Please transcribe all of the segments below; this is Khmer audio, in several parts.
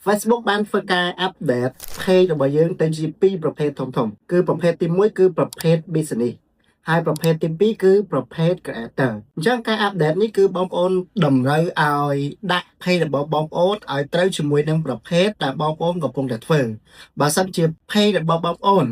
Facebook បានធ្វើការ update page របស់យើងទៅជាពីរប្រភេទធំៗគឺប្រភេទទី1គឺប្រភេទ business ហើយប្រភេទទី2គឺប្រភេទ creator អញ្ចឹងការ update នេះគឺបងប្អូនតម្រូវឲ្យដាក់ page របស់បងប្អូនឲ្យត្រូវជាមួយនឹងប្រភេទដែលបងប្អូនកំពុងតែធ្វើបើសិនជា page របស់បងប្អូន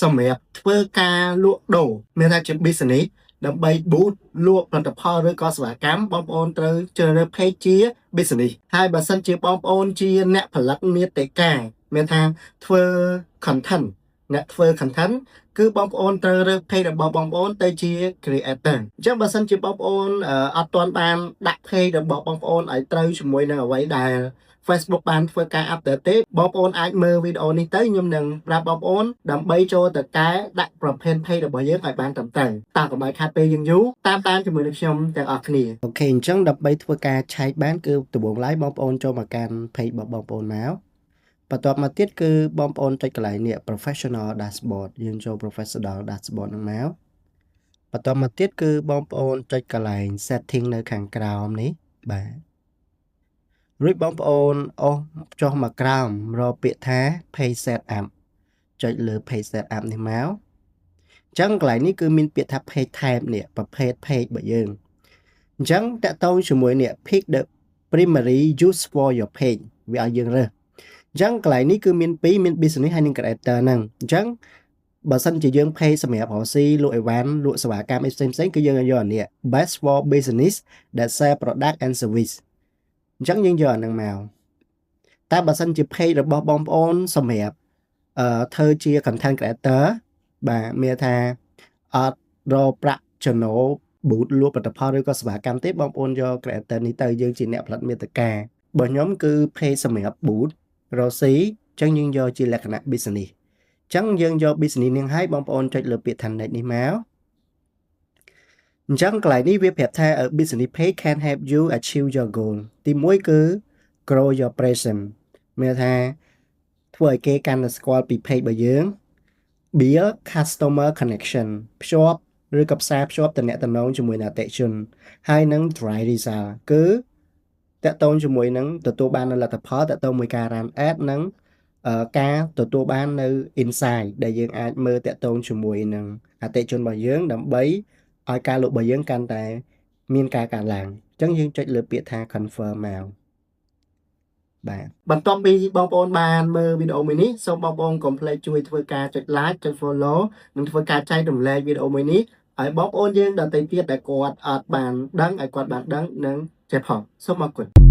សម្រាប់ធ្វើការលក់ដូរមានថាជា business ដើម្បី boost លក់ផលិតផលឬក៏សេវាកម្មបងប្អូនត្រូវជ្រើសរើស page ជា business ហើយបើសិនជាបងប្អូនជាអ្នកផលិតមាតិកាមានថាធ្វើ content អ្នកធ្វើ content គឺបងប្អូនត្រូវរើស page របស់បងប្អូនទៅជា creator អញ្ចឹងបើសិនជាបងប្អូនអត់ទាន់បានដាក់ page របស់បងប្អូនឲ្យត្រូវជាមួយនឹងអ្វីដែល Facebook បានធ្វើការ update ទេបងប្អូនអាចមើលវីដេអូនេះទៅខ្ញុំនឹងប្រាប់បងប្អូនដើម្បីចូលទៅកែដាក់ប្រភេទ page របស់យើងឲ្យបានត្រឹមត្រូវតាមកុំឲ្យខាត់ពេលយើងយូរតាមជាមួយនឹងខ្ញុំទាំងអស់គ្នាអូខេអញ្ចឹងដើម្បីធ្វើការឆែកបានគឺដំបូងឡើយបងប្អូនចូលមកកាន់ page របស់បងប្អូនមកបន្ទាប់មកទៀតគឺបងប្អូនចុចកន្លែងនេះ professional dashboard យើងចូល professional dashboard ហ្នឹងមកបន្ទាប់មកទៀតគឺបងប្អូនចុចកន្លែង setting នៅខាងក្រោមនេះបាទរួចបងប្អូនអូសចុះមកក្រោមរកពាក្យថា page setup ចុចលើ page setup នេះមកអញ្ចឹងកន្លែងនេះគឺមានពាក្យថា page type នេះប្រភេទ page របស់យើងអញ្ចឹងតកតងជាមួយនេះ pick the primary use for your page វាឲ្យយើងរើសអញ្ចឹងកន្លែងនេះគឺមាន2មាន business ហើយនិង creator ហ្នឹងអញ្ចឹងបើសិនជាយើង page សម្រាប់រកស៊ីលក់អីវ៉ាន់លក់សេវាកម្មផ្សេងៗគឺយើងយកអានេះ best for business that sell product and service អញ្ចឹងយើងយកអាហ្នឹងមកតែបើសិនជា page របស់បងប្អូនសម្រាប់ធ្វើជា content creator បាទមានថាអត់រកប្រាក់ចំណូល boost លក់ផលិតផលឬក៏សេវាកម្មទេបងប្អូនយក creator នេះទៅយើងជាអ្នកផលិតមាតិកាបើខ្ញុំគឺ page សម្រាប់ boost រកស៊ីអញ្ចឹងយើងយកជាលក្ខណៈ business អញ្ចឹងយើងយក business នេះឲ្យបងប្អូនចុចលើពាក្យថា next នេះមកអញ្ចឹងកន្លែងនេះវាប្រាប់ថា business page can help you achieve your goal ទី1គឺ grow your presence មានថាធ្វើឲ្យគេកាន់តែស្គាល់ពី page របស់យើង build customer connection ភ្ជាប់ឬក៏ផ្សារភ្ជាប់តំណែងជាមួយនឹងអតិថិជនហើយនឹង drive result គឺតកតងជាមួយនឹងទទួលបាននៅលទ្ធផលតកតងមួយការ run ad និងការទទួលបាននៅ insight ដែលយើងអាចមើលតកតងជាមួយនឹងអតិថិជនរបស់យើងដើម្បីឲ្យការលក់របស់យើងកាន់តែមានការកើនឡើងអញ្ចឹងយើងចុចលើពាក្យថា confirm មកបាទបន្ទាប់ពីបងប្អូនបានមើលវីដេអូមួយនេះសូមបងប្អូនកុំភ្លេចជួយធ្វើការចុច like ចុច follow និងធ្វើការចែករំលែកវីដេអូមួយនេះឲ្យបងប្អូនយើងដទៃទៀតដែលគាត់អត់បានដឹងឲ្យគាត់បានដឹងនិងចេះផងសូមអរគុណ